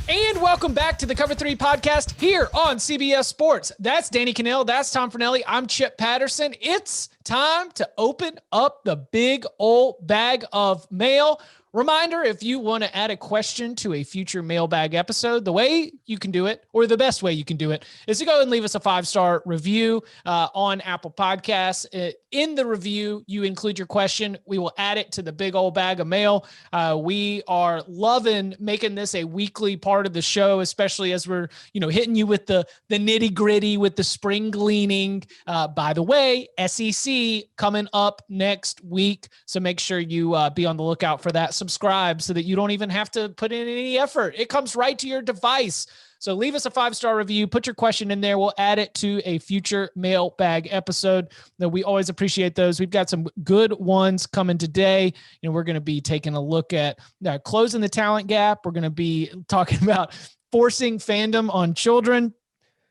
And welcome back to the Cover 3 podcast here on CBS Sports. That's Danny Cannell. That's Tom Fornelli. I'm Chip Patterson. It's time to open up the big old bag of mail. Reminder, if you want to add a question to a future mailbag episode, the way you can do it, or the best way you can do it, is to go and leave us a 5-star review on Apple Podcasts. In the review, you include your question. We will add it to the big old bag of mail. We are loving making this a weekly part of the show, especially as we're, hitting you with the nitty gritty with the spring gleaning. By the way, SEC coming up next week. So make sure you be on the lookout for that. Subscribe so that you don't even have to put in any effort. It comes right to your device. So leave us a 5-star review, put your question in there. We'll add it to a future mailbag episode. We always appreciate those. We've got some good ones coming today. We're going to be taking a look at closing the talent gap. We're going to be talking about forcing fandom on children.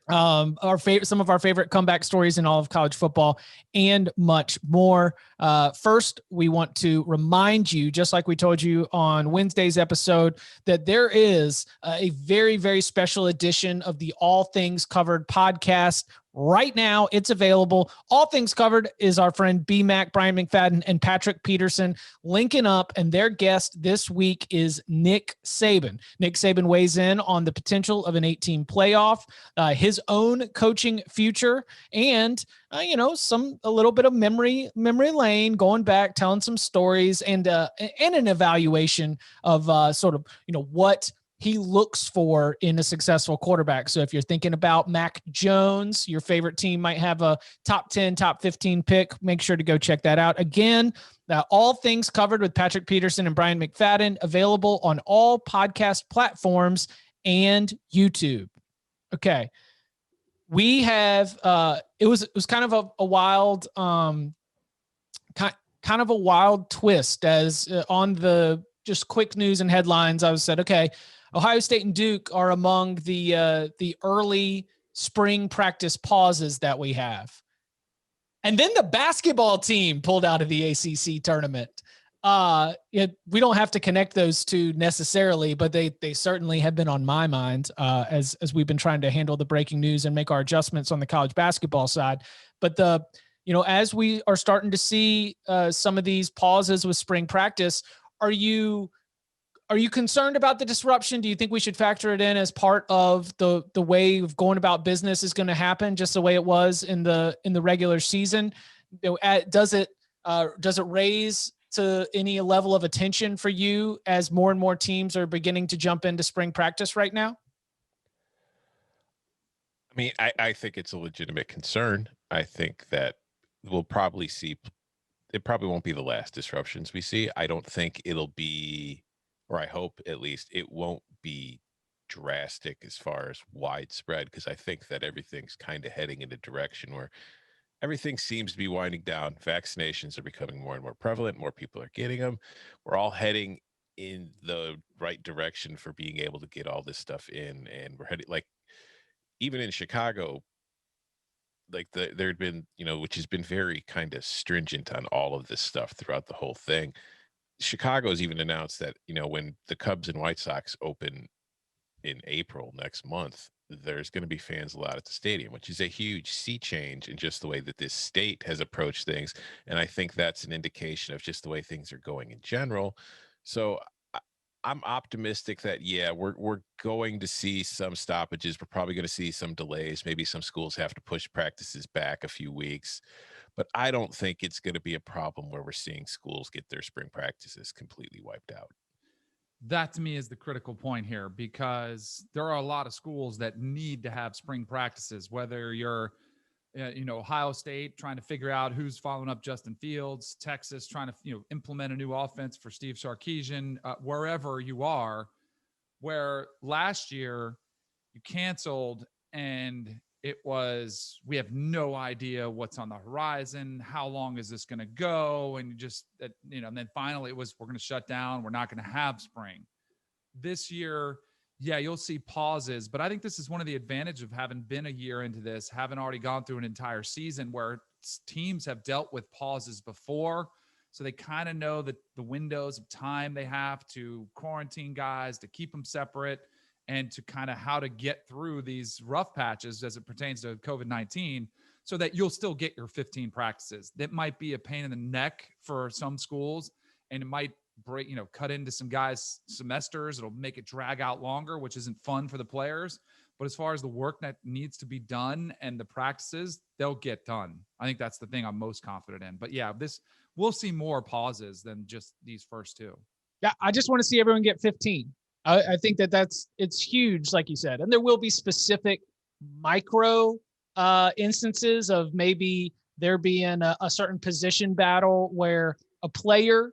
Some of our favorite comeback stories in all of college football, and much more. First, we want to remind you, just like we told you on Wednesday's episode, that there is a very, very special edition of the All Things Covered podcast. Right now, it's available. All Things Covered is our friend B-Mac, Brian McFadden, and Patrick Peterson linking up, and their guest this week is Nick Saban. Nick Saban weighs in on the potential of an 8-team playoff, his own coaching future, and a little bit of memory lane, going back, telling some stories, and an evaluation of what he looks for in a successful quarterback. So if you're thinking about Mac Jones, your favorite team might have a top 10, top 15 pick. Make sure to go check that out. Again, All Things Covered with Patrick Peterson and Brian McFadden, available on all podcast platforms and YouTube. Okay. We have, it was kind of a wild, kind of a wild twist as on the just quick news and headlines. I said, okay, Ohio State and Duke are among the early spring practice pauses that we have. And then the basketball team pulled out of the ACC tournament. We don't have to connect those two necessarily, but they certainly have been on my mind as we've been trying to handle the breaking news and make our adjustments on the college basketball side. But as we are starting to see some of these pauses with spring practice, are you concerned about the disruption? Do you think we should factor it in as part of the way of going about business is going to happen, just the way it was in the regular season? Does it raise to any level of attention for you as more and more teams are beginning to jump into spring practice right now? I mean, I think it's a legitimate concern. I think that we'll probably see, it probably won't be the last disruptions we see. I don't think it'll be, or I hope at least it won't be drastic as far as widespread, because I think that everything's kind of heading in a direction where everything seems to be winding down. Vaccinations are becoming more and more prevalent. More people are getting them. We're all heading in the right direction for being able to get all this stuff in. And we're heading, like, even in Chicago, like there had been, which has been very kind of stringent on all of this stuff throughout the whole thing. Chicago's even announced that, when the Cubs and White Sox open in April next month, there's going to be fans allowed at the stadium, which is a huge sea change in just the way that this state has approached things. And I think that's an indication of just the way things are going in general. So I'm optimistic that, we're going to see some stoppages. We're probably going to see some delays. Maybe some schools have to push practices back a few weeks. But I don't think it's going to be a problem where we're seeing schools get their spring practices completely wiped out. That to me is the critical point here, because there are a lot of schools that need to have spring practices, whether you're, Ohio State trying to figure out who's following up Justin Fields, Texas trying to, implement a new offense for Steve Sarkisian, wherever you are, where last year you canceled and we have no idea what's on the horizon. How long is this going to go? And and then finally we're going to shut down. We're not going to have spring this year. Yeah, you'll see pauses, but I think this is one of the advantages of having been a year into this, having already gone through an entire season where teams have dealt with pauses before. So they kind of know that the windows of time they have to quarantine guys, to keep them separate. and to kind of how to get through these rough patches as it pertains to COVID-19 so that you'll still get your 15 practices. That might be a pain in the neck for some schools, and it might break, cut into some guys' semesters. It'll make it drag out longer, which isn't fun for the players. But as far as the work that needs to be done and the practices, they'll get done. I think that's the thing I'm most confident in. But yeah, we'll see more pauses than just these first two. Yeah, I just want to see everyone get 15. I think it's huge, like you said, and there will be specific micro instances of maybe there being a certain position battle where a player,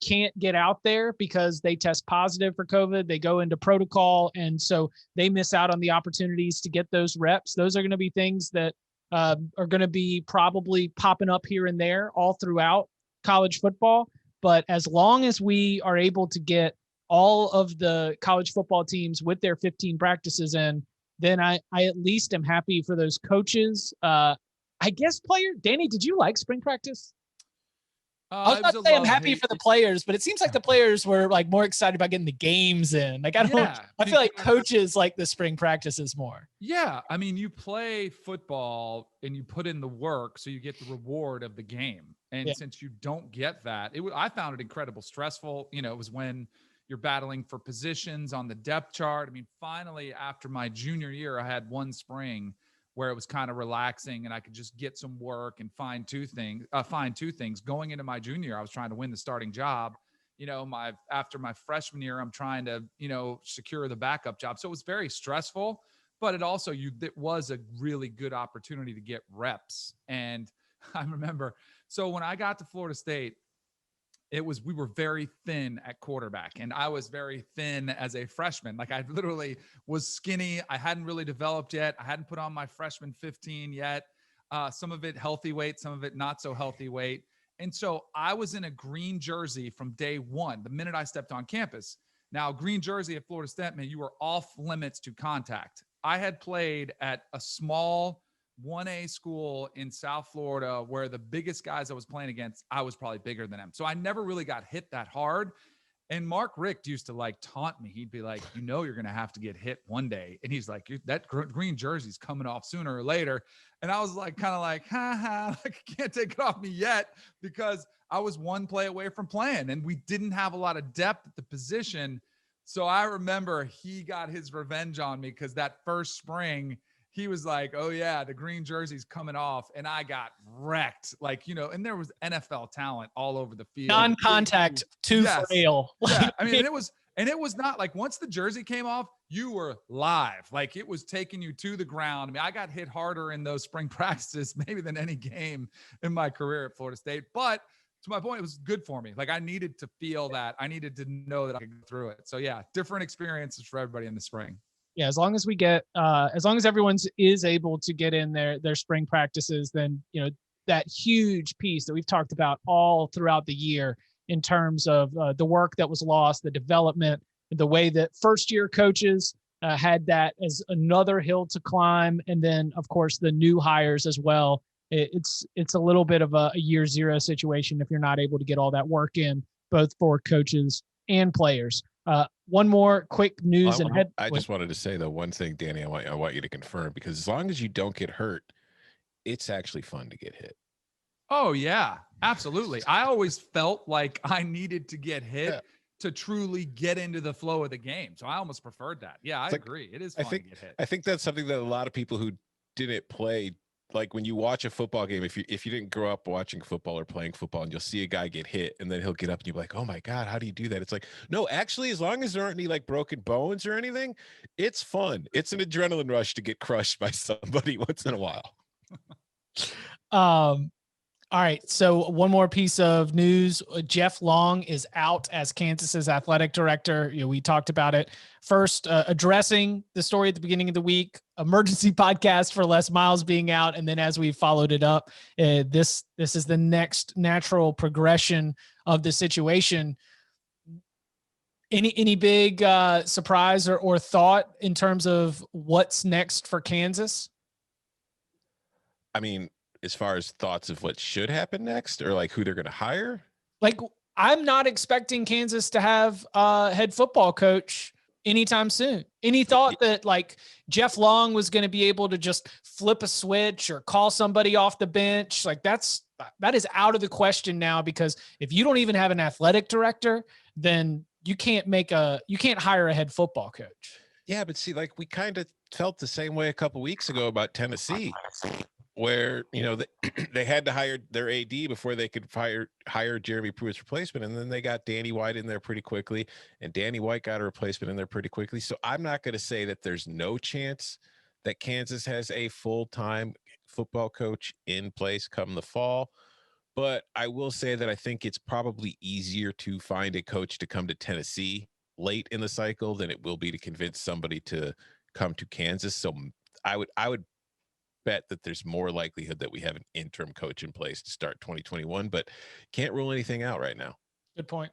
can't get out there because they test positive for COVID. They go into protocol, and so they miss out on the opportunities to get those reps. Those are going to be things that are going to be probably popping up here and there all throughout college football. But as long as we are able to get all of the college football teams with their 15 practices in, then I at least am happy for those coaches. I guess Danny, did you like spring practice? I was about to say I'm happy for the players, but it seems like the players were like more excited about getting the games in. Like I feel like coaches like the spring practices more. Yeah. I mean, you play football and you put in the work, so you get the reward of the game. And since you don't get that, I found it incredibly stressful. It was when you're battling for positions on the depth chart. I mean, finally, after my junior year, I had one spring where it was kind of relaxing and I could just get some work and find two things. Going into my junior year, I was trying to win the starting job. After my freshman year, I'm trying to, secure the backup job. So it was very stressful, but it was a really good opportunity to get reps. And I remember, so when I got to Florida State, we were very thin at quarterback, and I was very thin as a freshman. Like I literally was skinny. I hadn't really developed yet. I hadn't put on my freshman 15 yet. Some of it healthy weight, some of it not so healthy weight. And so I was in a green jersey from day one, the minute I stepped on campus. Now, green jersey at Florida State, man, you were off limits to contact. I had played at a small 1A school in South Florida where the biggest guys I was playing against, I was probably bigger than them. So I never really got hit that hard. And Mark Richt used to like taunt me. He'd be like, you're going to have to get hit one day. And he's like, that green jersey's coming off sooner or later. And I was like, kind of like, like, I can't take it off me yet because I was one play away from playing and we didn't have a lot of depth at the position. So I remember he got his revenge on me because that first spring, he was like, oh yeah, the green jersey's coming off. And I got wrecked. Like, and there was NFL talent all over the field. Non-contact, too frail. Yeah. I mean, it was not like once the jersey came off, you were live. Like it was taking you to the ground. I mean, I got hit harder in those spring practices, maybe than any game in my career at Florida State. But to my point, it was good for me. Like I needed to feel that. I needed to know that I could go through it. So yeah, different experiences for everybody in the spring. Yeah, as long as we get, as long as everyone is able to get in their spring practices, then that huge piece that we've talked about all throughout the year in terms of the work that was lost, the development, the way that first-year coaches had that as another hill to climb, and then of course the new hires as well. It's a little bit of a year zero situation if you're not able to get all that work in, both for coaches and players. One more quick news I just wanted to say though one thing, Danny. I want you to confirm, because as long as you don't get hurt, it's actually fun to get hit. Oh yeah, absolutely. I always felt like I needed to get hit to truly get into the flow of the game. So I almost preferred that. Yeah, I agree. It is fun to get hit. I think that's something that a lot of people who didn't play, like when you watch a football game, if you didn't grow up watching football or playing football, and you'll see a guy get hit and then he'll get up and you'll be like, oh my God, how do you do that? It's like, no, actually, as long as there aren't any like broken bones or anything, it's fun. It's an adrenaline rush to get crushed by somebody once in a while. All right. So one more piece of news. Jeff Long is out as Kansas's athletic director. We talked about it first, addressing the story at the beginning of the week, emergency podcast for Les Miles being out. And then as we followed it up, this is the next natural progression of the situation. Any big surprise or thought in terms of what's next for Kansas? I mean, as far as thoughts of what should happen next, or like who they're going to hire? Like, I'm not expecting Kansas to have a head football coach anytime soon. Any thought that like Jeff Long was going to be able to just flip a switch or call somebody off the bench? Like that is out of the question now, because if you don't even have an athletic director, then you can't hire a head football coach. Yeah, but see, like we kind of felt the same way a couple weeks ago about Tennessee, where they had to hire their AD before they could hire Jeremy Pruitt's replacement, and then they got Danny White in there pretty quickly, and Danny White got a replacement in there pretty quickly. So I'm not going to say that there's no chance that Kansas has a full-time football coach in place come the fall, but I will say that I think it's probably easier to find a coach to come to Tennessee late in the cycle than it will be to convince somebody to come to Kansas. So I would bet that there's more likelihood that we have an interim coach in place to start 2021, but can't rule anything out right now. Good point.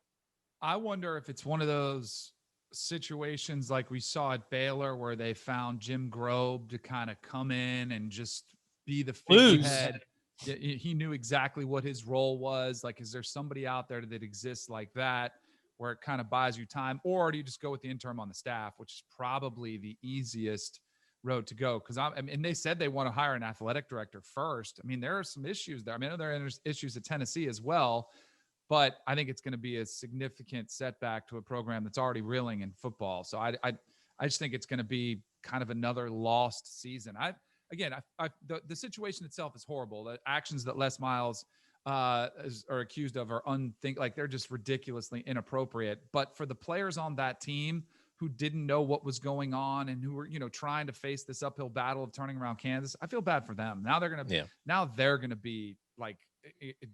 I wonder if it's one of those situations like we saw at Baylor where they found Jim Grobe to kind of come in and just be the figurehead. He knew exactly what his role was. Like, is there somebody out there that exists like that, where it kind of buys you time? Or do you just go with the interim on the staff, which is probably the easiest road to go? Because and they said they want to hire an athletic director first. I mean, there are some issues there. I mean, there are issues at Tennessee as well, but I think it's going to be a significant setback to a program that's already reeling in football. So I just think it's going to be kind of another lost season. The situation itself is horrible. The actions that Les Miles are accused of are they're just ridiculously inappropriate. But for the players on that team who didn't know what was going on and who were, trying to face this uphill battle of turning around Kansas, I feel bad for them. Now they're going to be like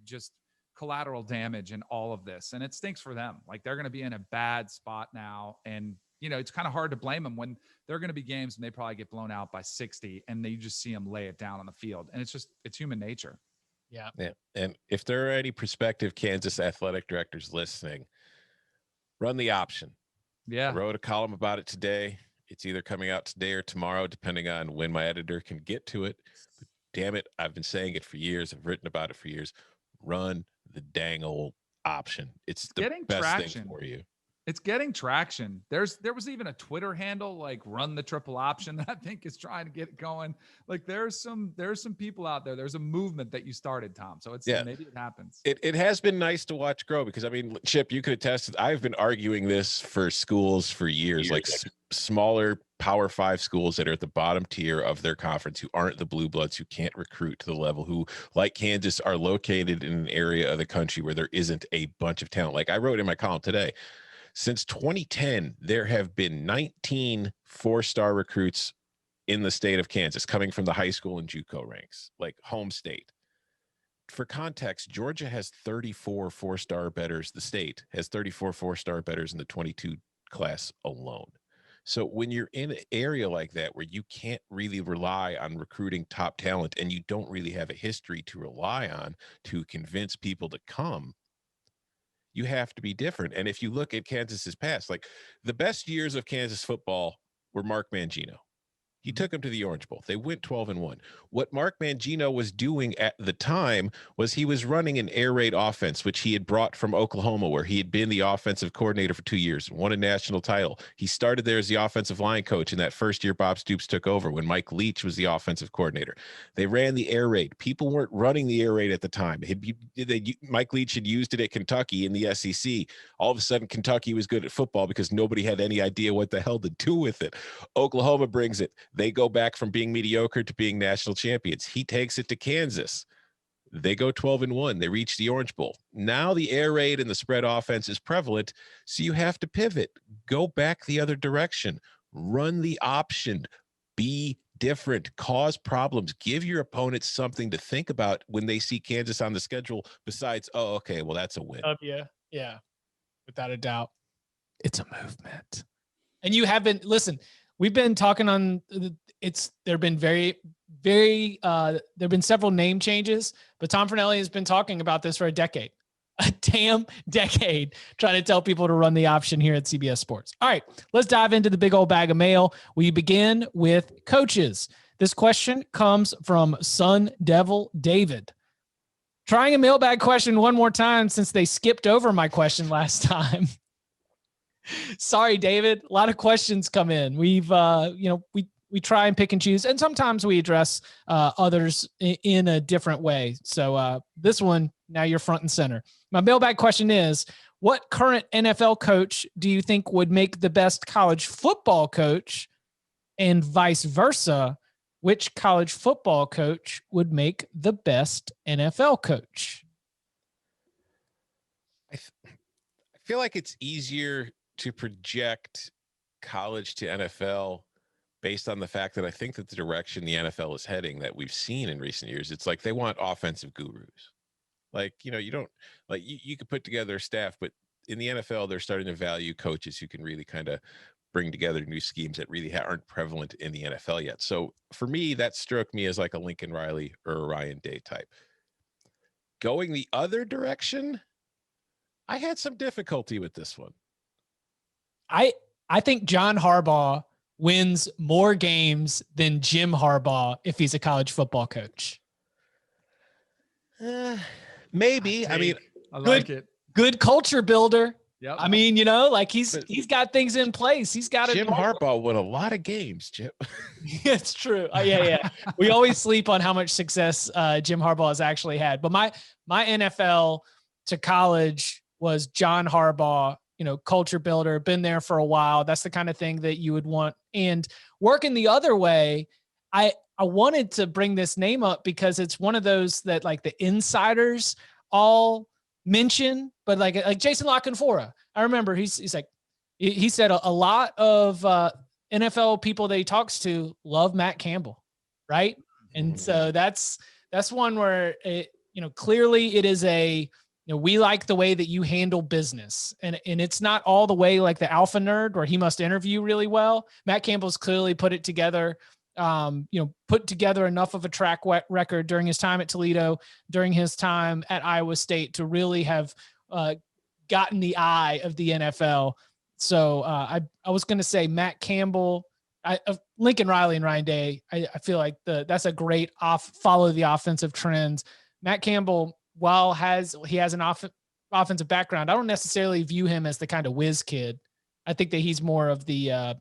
just collateral damage in all of this. And it stinks for them. Like they're going to be in a bad spot now. And, it's kind of hard to blame them when there are going to be games and they probably get blown out by 60 and you just see them lay it down on the field. And it's human nature. Yeah. Yeah. And if there are any prospective Kansas athletic directors listening, run the option. Yeah. I wrote a column about it today. It's either coming out today or tomorrow, depending on when my editor can get to it. But damn it, I've been saying it for years. I've written about it for years. Run the dang old option. It's the getting best traction thing for you. It's getting traction. There was even a Twitter handle like Run the Triple Option that I think is trying to get it going. Like there's some people out there. There's a movement that you started, Tom. So maybe it happens. It has been nice to watch grow, because I mean, Chip, you could attest. I've been arguing this for schools for years, like smaller Power 5 schools that are at the bottom tier of their conference, who aren't the blue bloods, who can't recruit to the level, who, like Kansas, are located in an area of the country where there isn't a bunch of talent. Like I wrote in my column today, since 2010, there have been 19 four-star recruits in the state of Kansas coming from the high school and JUCO ranks, like home state. For context, Georgia has 34 four-star bettors. The state has 34 four-star bettors in the 22 class alone. So when you're in an area like that where you can't really rely on recruiting top talent and you don't really have a history to rely on to convince people to come, you have to be different. And if you look at Kansas's past, like the best years of Kansas football were Mark Mangino. He took them to the Orange Bowl. They went 12-1. What Mark Mangino was doing at the time was he was running an air raid offense, which he had brought from Oklahoma, where he had been the offensive coordinator for 2 years, won a national title. He started there as the offensive line coach in that first year Bob Stoops took over, when Mike Leach was the offensive coordinator. They ran the air raid. People weren't running the air raid at the time. Mike Leach had used it at Kentucky in the SEC. All of a sudden, Kentucky was good at football because nobody had any idea what the hell to do with it. Oklahoma brings it. They go back from being mediocre to being national champions. He takes it to Kansas. They go 12-1. They reach the Orange Bowl. Now the air raid and the spread offense is prevalent, so you have to pivot. Go back the other direction. Run the option. Be different. Cause problems. Give your opponents something to think about when they see Kansas on the schedule besides, oh, okay, well, that's a win. Yeah. Without a doubt. It's a movement. And you haven't, listen, we've been talking on there've been there've been several name changes, but Tom Fornelli has been talking about this for a damn decade, trying to tell people to run the option here at CBS Sports. All right, let's dive into the big old bag of mail. We begin with coaches. This question comes from Sun Devil David. Trying a mailbag question one more time since they skipped over my question last time. Sorry, David. A lot of questions come in. We've, we try and pick and choose, and sometimes we address others in a different way. So this one, now you're front and center. My mailbag question is, what current NFL coach do you think would make the best college football coach, and vice versa? Which college football coach would make the best NFL coach? I feel like it's easier to project college to NFL based on the fact that I think that the direction the NFL is heading that we've seen in recent years, it's like they want offensive gurus. Like, you don't like you could put together a staff, but in the NFL, they're starting to value coaches who can really kind of bring together new schemes that really aren't prevalent in the NFL yet. So for me, that struck me as like a Lincoln Riley or a Ryan Day type. Going the other direction, I had some difficulty with this one. I think John Harbaugh wins more games than Jim Harbaugh if he's a college football coach. Maybe. I mean, I like it. Good culture builder. Yep. I mean, he's got things in place. He's got Jim Harbaugh won a lot of games, Jim. It's true. Yeah. We always sleep on how much success Jim Harbaugh has actually had. But my NFL to college was John Harbaugh, culture builder, been there for a while. That's the kind of thing that you would want. And working the other way, I wanted to bring this name up because it's one of those that like the insiders all mention, but like Jason LaCanfora. I remember he's like, he said a lot of NFL people that he talks to love Matt Campbell. Right. And so that's one where clearly it is we like the way that you handle business, and it's not all the way like the alpha nerd where he must interview really well. Matt Campbell's clearly put it together, put together enough of a track record during his time at Toledo, during his time at Iowa State to really have gotten the eye of the NFL. So I was going to say Matt Campbell, Lincoln Riley and Ryan Day. I feel like that's a great follow the offensive trends. Matt Campbell, while he has an offensive background, I don't necessarily view him as the kind of whiz kid. I think that he's more of the,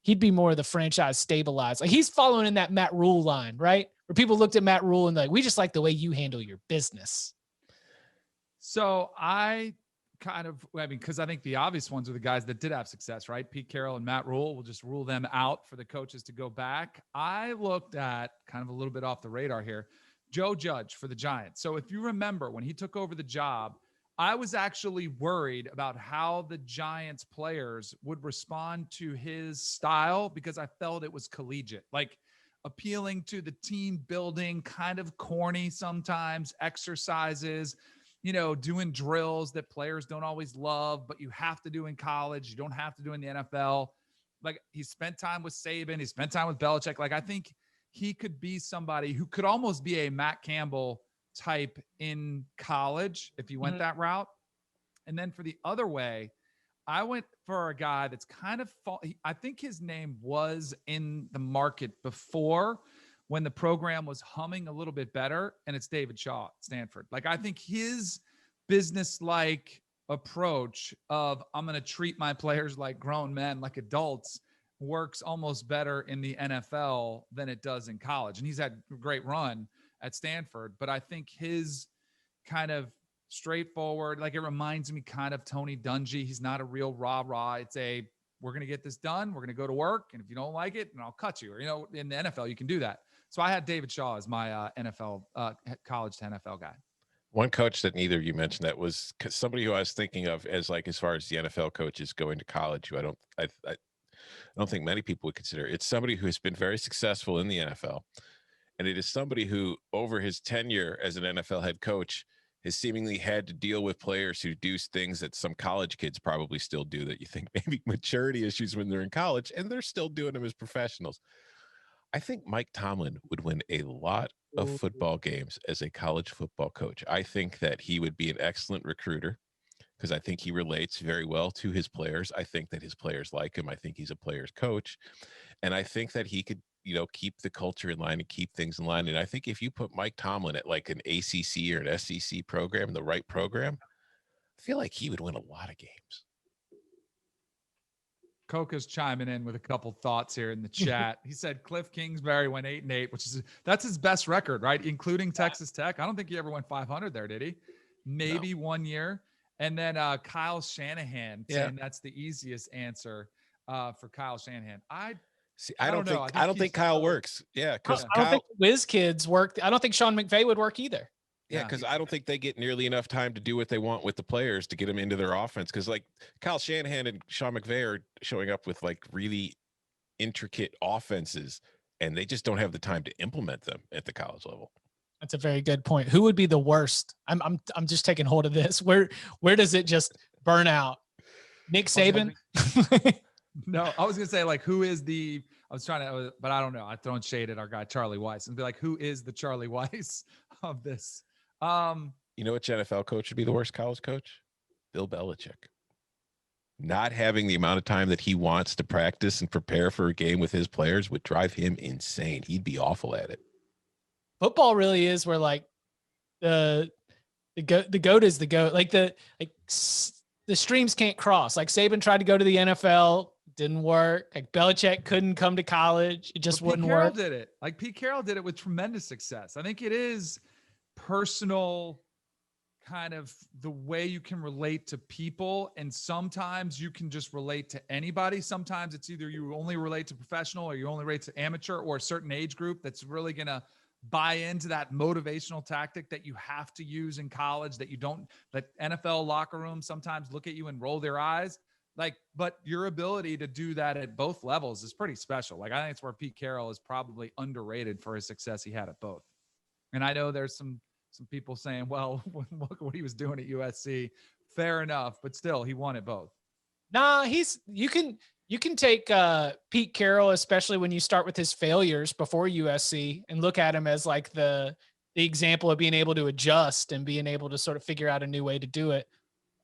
he'd be more of the franchise stabilized. Like he's following in that Matt Rule line, right? Where people looked at Matt Rule and like, we just like the way you handle your business. So because I think the obvious ones are the guys that did have success, right? Pete Carroll and Matt Rule. We'll just rule them out for the coaches to go back. I looked at kind of a little bit off the radar here, Joe Judge for the Giants. So if you remember when he took over the job, I was actually worried about how the Giants players would respond to his style because I felt it was collegiate, like appealing to the team building, kind of corny sometimes, exercises, doing drills that players don't always love, but you have to do in college. You don't have to do in the NFL. Like he spent time with Saban. He spent time with Belichick. Like I think he could be somebody who could almost be a Matt Campbell type in college if you went that route. And then for the other way, I went for a guy that's kind of, I think his name was in the market before when the program was humming a little bit better, and it's David Shaw at Stanford. Like I think his business-like approach of I'm going to treat my players like grown men, like adults, works almost better in the NFL than it does in college. And he's had a great run at Stanford, but I think his kind of straightforward, like it reminds me kind of Tony Dungy. He's not a real rah-rah. It's we're going to get this done. We're going to go to work. And if you don't like it, then I'll cut you. Or, in the NFL, you can do that. So I had David Shaw as my NFL college to NFL guy. One coach that neither of you mentioned that was somebody who I was thinking of as far as the NFL coaches going to college, who I don't think many people would consider. It's somebody who has been very successful in the NFL. And it is somebody who, over his tenure as an NFL head coach, has seemingly had to deal with players who do things that some college kids probably still do, that you think maybe maturity issues when they're in college, and they're still doing them as professionals. I think Mike Tomlin would win a lot of football games as a college football coach. I think that he would be an excellent recruiter because I think he relates very well to his players. I think that his players like him. I think he's a player's coach. And I think that he could, keep the culture in line and keep things in line. And I think if you put Mike Tomlin at like an ACC or an SEC program, the right program, I feel like he would win a lot of games. Coca's chiming in with a couple thoughts here in the chat. He said Cliff Kingsbury went 8-8, that's his best record, right? Including Texas Tech. I don't think he ever went 500 there, did he? Maybe 1 year. And then Kyle Shanahan saying that's the easiest answer for Kyle Shanahan. I don't think Kyle works. Yeah, because I don't think Whiz Kids work. I don't think Sean McVay would work either. Yeah, because I don't think they get nearly enough time to do what they want with the players to get them into their offense. Because like Kyle Shanahan and Sean McVay are showing up with like really intricate offenses, and they just don't have the time to implement them at the college level. That's a very good point. Who would be the worst? I'm just taking hold of this. Where does it just burn out? Nick Saban? No, I was gonna say like who is the? I was trying to, but I don't know. I'm throwing shade at our guy Charlie Weiss and be like, who is the Charlie Weiss of this? You know which NFL coach would be the worst college coach? Bill Belichick. Not having the amount of time that he wants to practice and prepare for a game with his players would drive him insane. He'd be awful at it. Football really is where like the goat is the goat. Like the streams can't cross. Like Saban tried to go to the NFL, didn't work. Like Belichick couldn't come to college. It just wouldn't work. Pete Carroll did it. Like Pete Carroll did it with tremendous success. I think it is personal kind of the way you can relate to people. And sometimes you can just relate to anybody. Sometimes it's either you only relate to professional or you only relate to amateur or a certain age group that's really going to buy into that motivational tactic that you have to use in college, that NFL locker rooms sometimes look at you and roll their eyes. Like, but your ability to do that at both levels is pretty special. Like, I think it's where Pete Carroll is probably underrated for his success he had at both. And I know there's some people saying, well, look what he was doing at USC. Fair enough, but still, he won at both. Nah, you can take Pete Carroll, especially when you start with his failures before USC, and look at him as like the example of being able to adjust and being able to sort of figure out a new way to do it.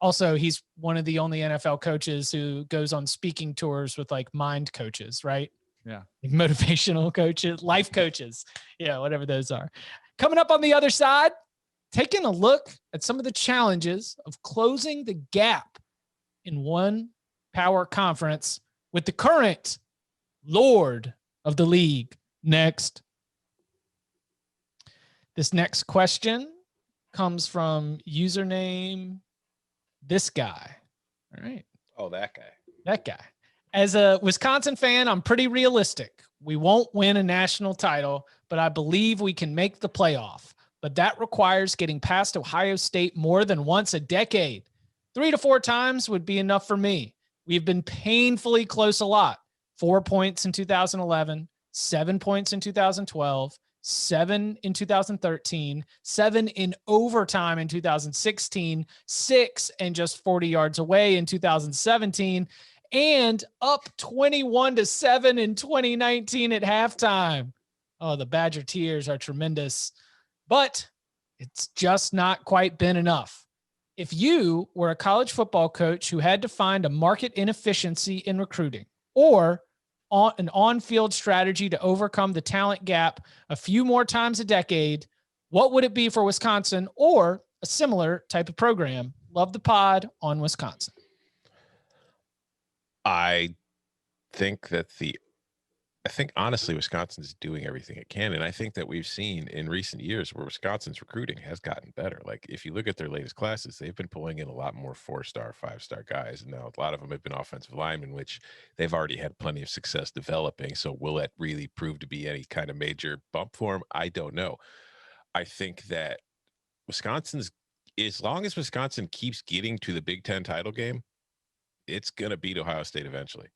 Also, he's one of the only NFL coaches who goes on speaking tours with like mind coaches, right? Yeah. Like motivational coaches, life coaches. Yeah, whatever those are. Coming up on the other side, taking a look at some of the challenges of closing the gap in one power conference with the current Lord of the league. Next. This next question comes from username this guy. All right. Oh, that guy. That guy. As a Wisconsin fan, I'm pretty realistic. We won't win a national title, but I believe we can make the playoff. But that requires getting past Ohio State more than once a decade. 3 to 4 times would be enough for me. We've been painfully close a lot. 4 points in 2011, 7 points in 2012, 7 in 2013, 7 in overtime in 2016, 6 and just 40 yards away in 2017, and up 21-7 in 2019 at halftime. Oh, the Badger tears are tremendous, but it's just not quite been enough. If you were a college football coach who had to find a market inefficiency in recruiting or an on-field strategy to overcome the talent gap a few more times a decade, what would it be for Wisconsin or a similar type of program? Love the pod on Wisconsin. I think honestly, Wisconsin's doing everything it can. And I think that we've seen in recent years where Wisconsin's recruiting has gotten better. Like if you look at their latest classes, they've been pulling in a lot more 4-star, 5-star guys. And now a lot of them have been offensive linemen, which they've already had plenty of success developing. So will that really prove to be any kind of major bump for them? I don't know. I think that as long as Wisconsin keeps getting to the Big Ten title game, it's going to beat Ohio State eventually.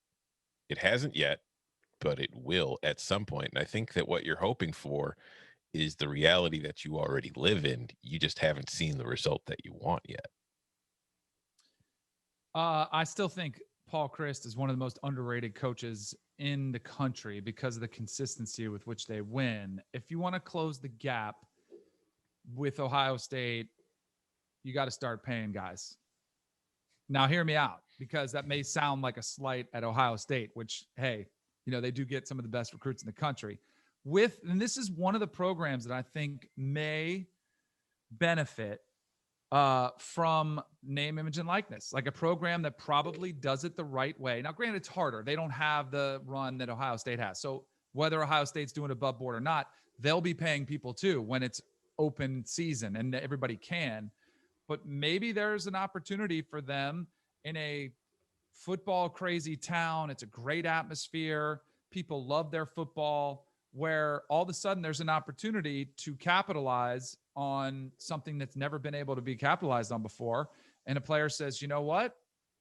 It hasn't yet, but it will at some point. And I think that what you're hoping for is the reality that you already live in. You just haven't seen the result that you want yet. I still think Paul Chryst is one of the most underrated coaches in the country because of the consistency with which they win. If you want to close the gap with Ohio State, you got to start paying guys. Now, hear me out, because that may sound like a slight at Ohio State, which, hey, they do get some of the best recruits in the country. And this is one of the programs that I think may benefit from name, image, and likeness, like a program that probably does it the right way. Now, granted, it's harder. They don't have the run that Ohio State has. So whether Ohio State's doing above board or not, they'll be paying people too when it's open season and everybody can. But maybe there's an opportunity for them in a football crazy town. It's a great atmosphere. People love their football, where all of a sudden there's an opportunity to capitalize on something that's never been able to be capitalized on before. And a player says, you know what?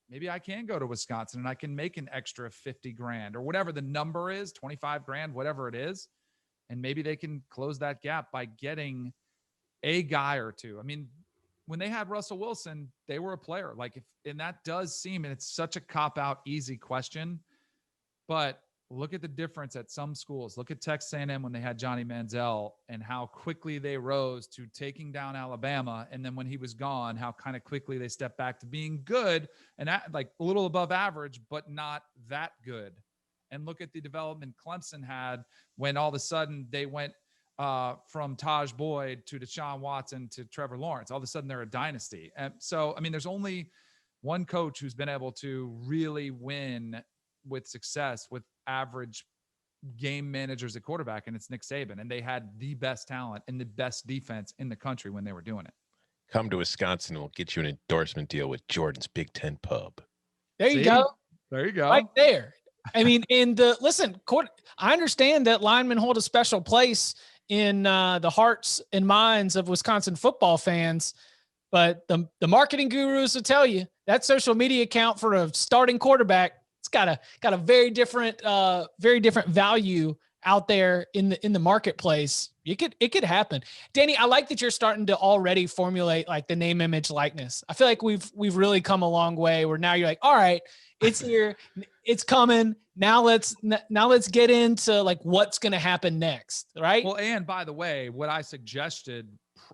Maybe I can go to Wisconsin and I can make an extra 50 grand or whatever the number is, 25 grand, whatever it is. And maybe they can close that gap by getting a guy or two. I mean, when they had Russell Wilson, they were a player. Like, and that does seem, and it's such a cop-out, easy question, but look at the difference at some schools. Look at Texas A&M when they had Johnny Manziel and how quickly they rose to taking down Alabama. And then when he was gone, how kind of quickly they stepped back to being good and like a little above average, but not that good. And look at the development Clemson had when all of a sudden they went from Taj Boyd to Deshaun Watson to Trevor Lawrence. All of a sudden they're a dynasty. And so, I mean, there's only one coach who's been able to really win with success with average game managers at quarterback, and it's Nick Saban. And they had the best talent and the best defense in the country when they were doing it. Come to Wisconsin, and we'll get you an endorsement deal with Jordan's Big Ten Pub. There you go. There you go. Right there. I mean, I understand that linemen hold a special place in the hearts and minds of Wisconsin football fans, but the marketing gurus will tell you that social media account for a starting quarterback, it's got a very different value out there in the marketplace. It could happen. Danny, I like that you're starting to already formulate like the name, image, likeness. I feel like we've really come a long way where now you're like, all right, it's here, it's coming. Now let's get into like what's going to happen next. Right. Well, and by the way, what I suggested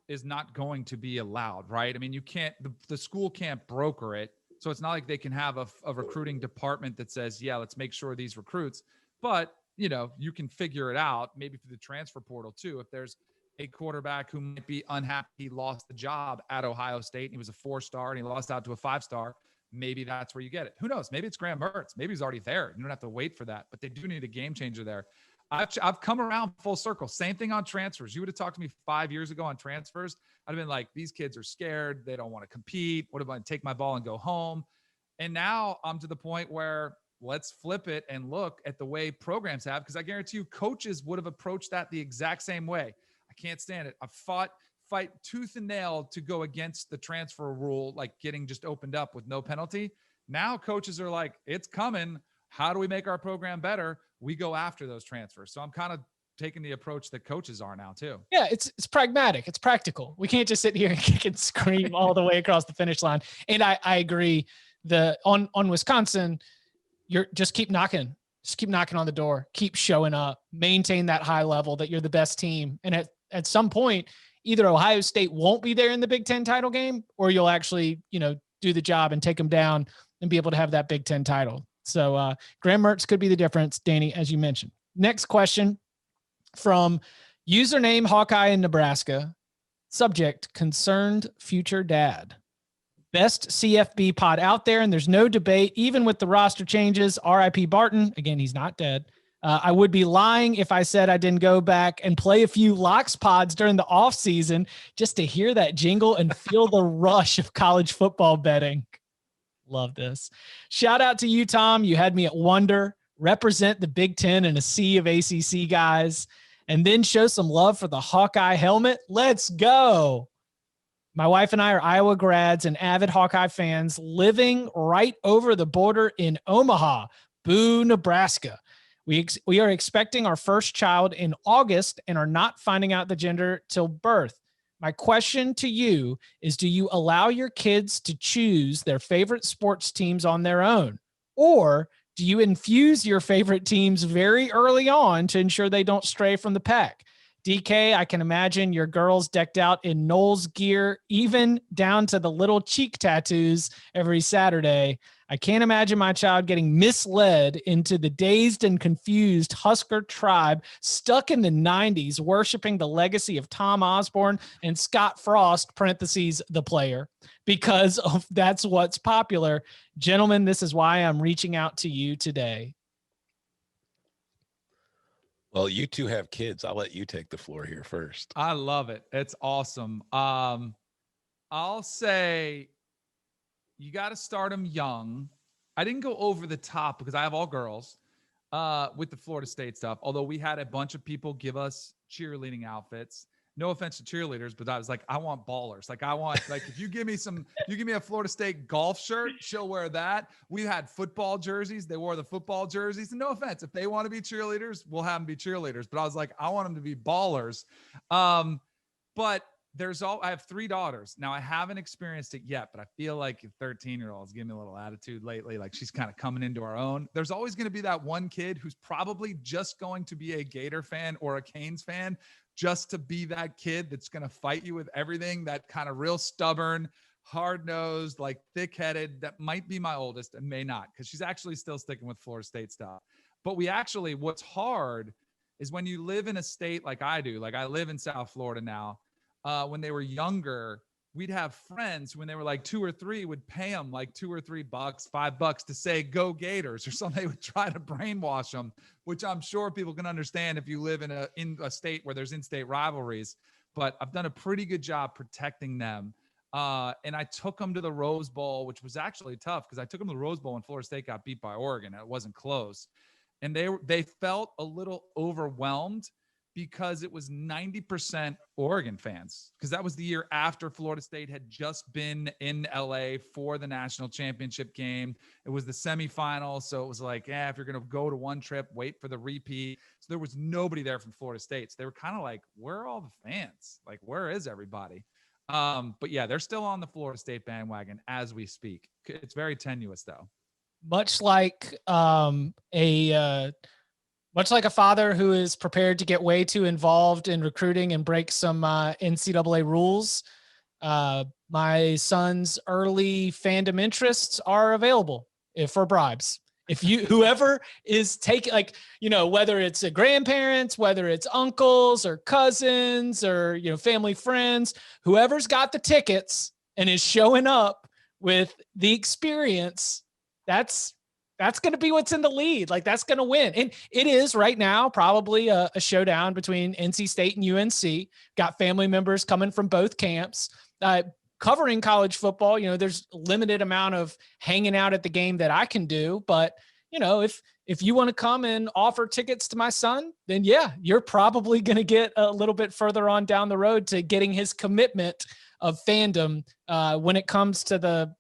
is not going to be allowed, right? I mean, you can't, the school can't broker it. So it's not like they can have a recruiting department that says, yeah, let's make sure these recruits, but you know, you can figure it out maybe through the transfer portal too. If there's a quarterback who might be unhappy, he lost the job at Ohio State and he was a 4-star and he lost out to a 5-star. Maybe that's where you get it. Who knows? Maybe it's Graham Mertz. Maybe he's already there. You don't have to wait for that, but they do need a game changer there. I've come around full circle. Same thing on transfers. You would have talked to me 5 years ago on transfers. I'd have been like, these kids are scared. They don't want to compete. What if I take my ball and go home? And now I'm to the point where let's flip it and look at the way programs have, because I guarantee you coaches would have approached that the exact same way. I can't stand it. I fight tooth and nail to go against the transfer rule, like getting just opened up with no penalty. Now coaches are like, it's coming. How do we make our program better? We go after those transfers. So I'm kind of taking the approach that coaches are now too. Yeah, it's pragmatic. It's practical. We can't just sit here and kick and scream all the way across the finish line. And I agree. On Wisconsin, you're just keep knocking on the door, keep showing up, maintain that high level that you're the best team. And at some point, either Ohio State won't be there in the Big Ten title game, or you'll actually, do the job and take them down and be able to have that Big Ten title. So Graham Mertz could be the difference, Danny, as you mentioned. Next question from username Hawkeye in Nebraska. Subject, concerned future dad. Best CFB pod out there, and there's no debate, even with the roster changes. RIP Barton. Again, he's not dead. I would be lying if I said I didn't go back and play a few locks pods during the off season just to hear that jingle and feel the rush of college football betting. Love this. Shout out to you, Tom. You had me at wonder. Represent the Big Ten in a sea of ACC guys, and then show some love for the Hawkeye helmet. Let's go. My wife and I are Iowa grads and avid Hawkeye fans living right over the border in Omaha. Boo, Nebraska. We are expecting our first child in August and are not finding out the gender till birth. My question to you is, do you allow your kids to choose their favorite sports teams on their own? Or do you infuse your favorite teams very early on to ensure they don't stray from the pack? DK, I can imagine your girls decked out in Knowles gear, even down to the little cheek tattoos every Saturday. I can't imagine my child getting misled into the dazed and confused Husker tribe stuck in the 90s, worshiping the legacy of Tom Osborne and Scott Frost, parentheses, the player, because that's what's popular. Gentlemen, this is why I'm reaching out to you today. Well, you two have kids. I'll let you take the floor here first. I love it. It's awesome. I'll say you got to start them young. I didn't go over the top because I have all girls with the Florida State stuff. Although we had a bunch of people give us cheerleading outfits. No offense to cheerleaders, but I was like, I want ballers. Like, I want, like, if you give me a Florida State golf shirt, she'll wear that. We had football jerseys. They wore the football jerseys. And no offense, if they want to be cheerleaders, we'll have them be cheerleaders. But I was like, I want them to be ballers. But I have 3 daughters. Now I haven't experienced it yet, but I feel like 13-year-olds give me a little attitude lately. Like she's kind of coming into her own. There's always going to be that one kid who's probably just going to be a Gator fan or a Canes fan, just to be that kid that's going to fight you with everything, that kind of real stubborn, hard-nosed, like thick-headed. That might be my oldest and may not, because she's actually still sticking with Florida State stuff. But what's hard is when you live in a state like I do, like I live in South Florida now. When they were younger, we'd have friends when they were like 2 or 3 would pay them like $2 or $3, $5 to say, go Gators, or something. They would try to brainwash them, which I'm sure people can understand if you live in a state where there's in-state rivalries. But I've done a pretty good job protecting them. And I took them to the Rose Bowl, which was actually tough because I took them to the Rose Bowl when Florida State got beat by Oregon. And it wasn't close. And they felt a little overwhelmed because it was 90% Oregon fans, because that was the year after Florida State had just been in LA for the national championship game. It was the semifinal. So it was like, if you're going to go to one trip, wait for the repeat. So there was nobody there from Florida State. So they were kind of like, where are all the fans? Like, where is everybody? But yeah, they're still on the Florida State bandwagon as we speak. It's very tenuous though. Much like much like a father who is prepared to get way too involved in recruiting and break some NCAA rules, my son's early fandom interests are available for bribes. If whoever is taking, whether it's a grandparents, whether it's uncles or cousins or, family friends, whoever's got the tickets and is showing up with the experience, that's going to be what's in the lead. Like, that's going to win. And it is right now probably a showdown between NC State and UNC. Got family members coming from both camps. Covering college football, there's a limited amount of hanging out at the game that I can do. But, if you want to come and offer tickets to my son, then yeah, you're probably going to get a little bit further on down the road to getting his commitment of fandom. When it comes to the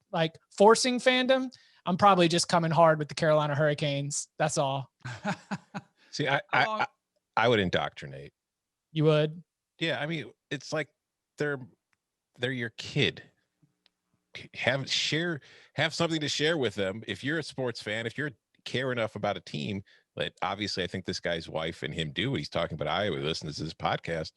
forcing fandom, I'm probably just coming hard with the Carolina Hurricanes. That's all. See, I would indoctrinate. You would? Yeah. I mean, it's like they're your kid. Have something to share with them. If you're a sports fan, if you're care enough about a team, like obviously I think this guy's wife and him do, he's talking about Iowa, listens to this podcast,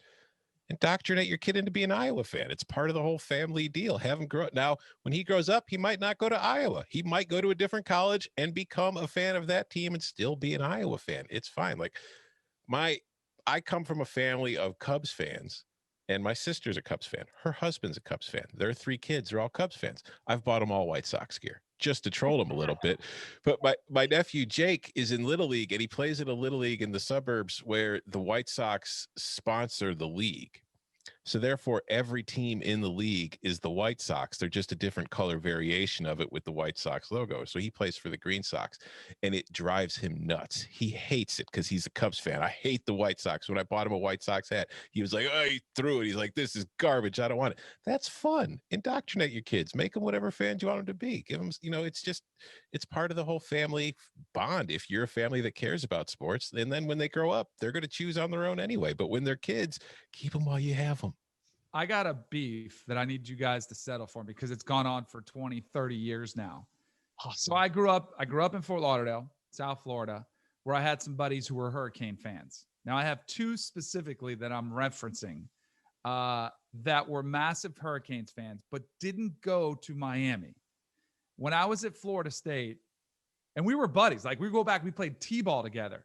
indoctrinate your kid into being an Iowa fan. It's part of the whole family deal. Have him grow up. Now, when he grows up, he might not go to Iowa. He might go to a different college and become a fan of that team and still be an Iowa fan. It's fine. Like I come from a family of Cubs fans, and my sister's a Cubs fan. Her husband's a Cubs fan. Their 3 kids are all Cubs fans. I've bought them all White Sox gear just to troll them a little bit. But my nephew Jake is in Little League, and he plays in a Little League in the suburbs where the White Sox sponsor the league. So therefore, every team in the league is the White Sox. They're just a different color variation of it with the White Sox logo. So he plays for the Green Sox, and it drives him nuts. He hates it because he's a Cubs fan. I hate the White Sox. When I bought him a White Sox hat, he was like, oh, he threw it. He's like, this is garbage. I don't want it. That's fun. Indoctrinate your kids. Make them whatever fans you want them to be. Give them, it's part of the whole family bond. If you're a family that cares about sports, and then when they grow up, they're going to choose on their own anyway. But when they're kids, keep them while you have them. I got a beef that I need you guys to settle for me because it's gone on for 20, 30 years now. Awesome. So I grew up in Fort Lauderdale, South Florida, where I had some buddies who were Hurricane fans. Now I have two specifically that I'm referencing that were massive Hurricanes fans, but didn't go to Miami. When I was at Florida State, and we were buddies, like we go back, we played T-ball together.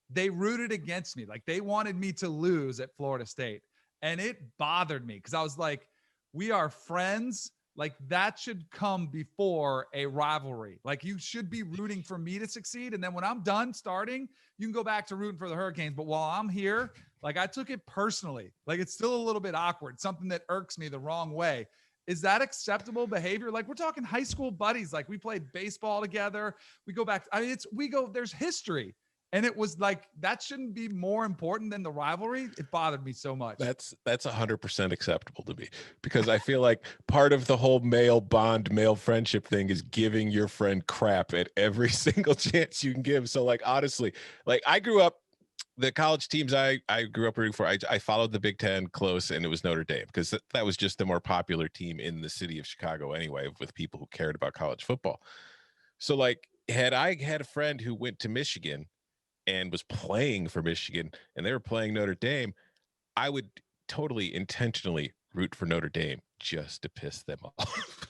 They rooted against me. Like they wanted me to lose at Florida State. And it bothered me because I was like, we are friends. Like that should come before a rivalry. Like you should be rooting for me to succeed. And then when I'm done starting, you can go back to rooting for the Hurricanes. But while I'm here, like I took it personally. Like it's still a little bit awkward, something that irks me the wrong way. Is that acceptable behavior? Like we're talking high school buddies. Like we played baseball together. We go back. I mean, there's history. And it was like, that shouldn't be more important than the rivalry. It bothered me so much. That's 100% acceptable to me, because I feel like part of the whole male friendship thing is giving your friend crap at every single chance you can give. So like, honestly, like I grew up, the college teams I grew up rooting for, I followed the Big Ten close, and it was Notre Dame because that was just the more popular team in the city of Chicago anyway, with people who cared about college football. So like, had I had a friend who went to Michigan and was playing for Michigan and they were playing Notre Dame, I would totally intentionally root for Notre Dame just to piss them off.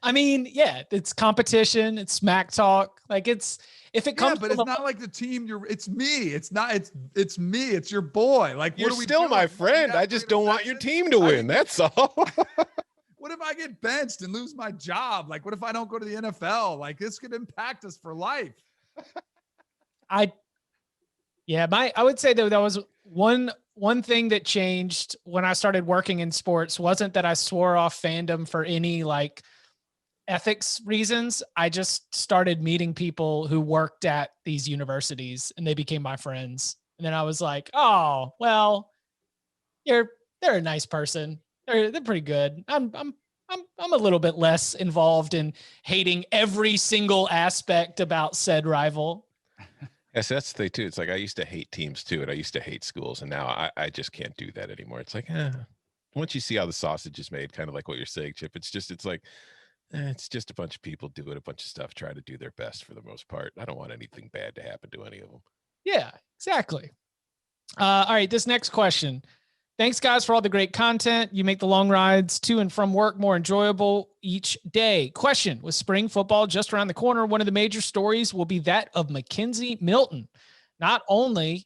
I mean, yeah, it's competition. It's smack talk. Like it's, if it comes, but it's not like the team it's me. It's not, it's me. It's your boy. Like, you're what are we still doing? my friend. I just don't want your team to win. That's all. What if I get benched and lose my job? Like, what if I don't go to the NFL? Like this could impact us for life. I would say that was one thing that changed when I started working in sports. Wasn't that I swore off fandom for any like ethics reasons. I just started meeting people who worked at these universities and they became my friends. And then I was like, oh, well, they're a nice person. They're pretty good. I'm a little bit less involved in hating every single aspect about said rival. Yes, that's the thing too. It's like I used to hate teams too, and I used to hate schools, and now I just can't do that anymore. It's like, once you see how the sausage is made, kind of like what you're saying, Chip, it's like, it's just a bunch of people doing a bunch of stuff, trying to do their best for the most part. I don't want anything bad to happen to any of them. Yeah, exactly. All right, this next question. Thanks, guys, for all the great content. You make the long rides to and from work more enjoyable each day. Question: with spring football just around the corner, one of the major stories will be that of Mackenzie Milton. Not only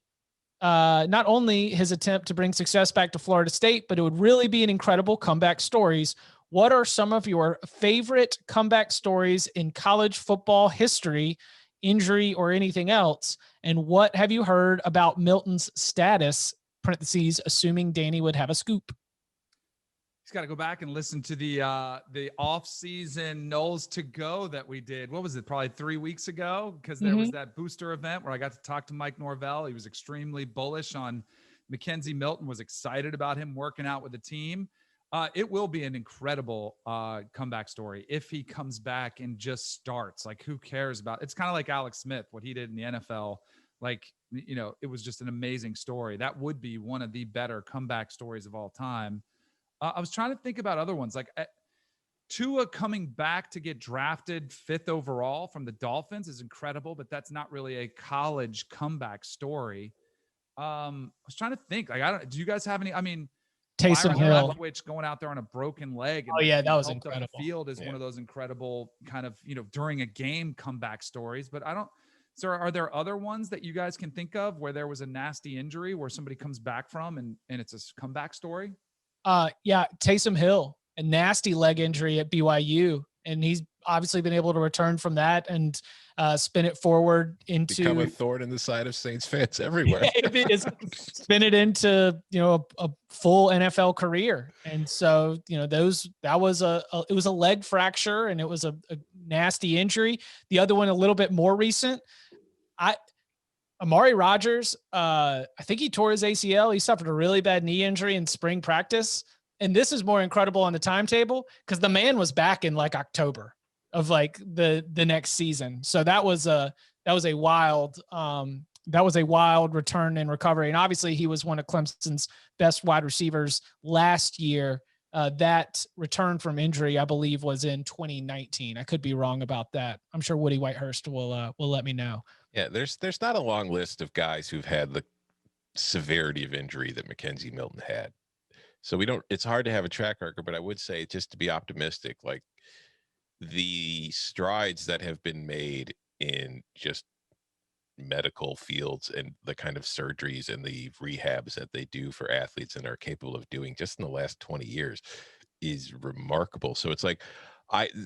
his attempt to bring success back to Florida State, but it would really be an incredible comeback stories. What are some of your favorite comeback stories in college football history, injury, or anything else? And what have you heard about Milton's status? Parentheses, assuming Danny would have a scoop. He's got to go back and listen to the off-season Knowles to Go that we did. What was it? Probably 3 weeks ago, because there was that booster event where I got to talk to Mike Norvell. He was extremely bullish on Mackenzie Milton, was excited about him working out with the team. It will be an incredible comeback story if he comes back and just starts. Like, who cares about? It's kind of like Alex Smith, what he did in the NFL. Like, you know, it was just an amazing story. That would be one of the better comeback stories of all time. I was trying to think about other ones, like Tua coming back to get drafted 5th overall from the Dolphins is incredible, but that's not really a college comeback story. I was trying to think, like, do you guys have any? I mean, Taysom Hill going out there on a broken leg. And that was incredible. The field is one of those incredible kind of, during a game comeback stories, but so are there other ones that you guys can think of where there was a nasty injury where somebody comes back from and it's a comeback story? Taysom Hill, a nasty leg injury at BYU. And he's obviously been able to return from that and spin it forward into become a thorn in the side of Saints fans everywhere. Spin it into, a full NFL career. And so, it was a leg fracture and it was a nasty injury. The other one, a little bit more recent, Amari Rodgers, I think he tore his ACL. He suffered a really bad knee injury in spring practice. And this is more incredible on the timetable because the man was back in like October of like the next season. So that was a wild return and recovery. And obviously he was one of Clemson's best wide receivers last year. That return from injury, I believe, was in 2019. I could be wrong about that. I'm sure Woody Whitehurst will let me know. Yeah, there's not a long list of guys who've had the severity of injury that Mackenzie Milton had. So we don't, it's hard to have a track record, but I would say, just to be optimistic, like the strides that have been made in just medical fields and the kind of surgeries and the rehabs that they do for athletes and are capable of doing just in the last 20 years is remarkable. So it's like,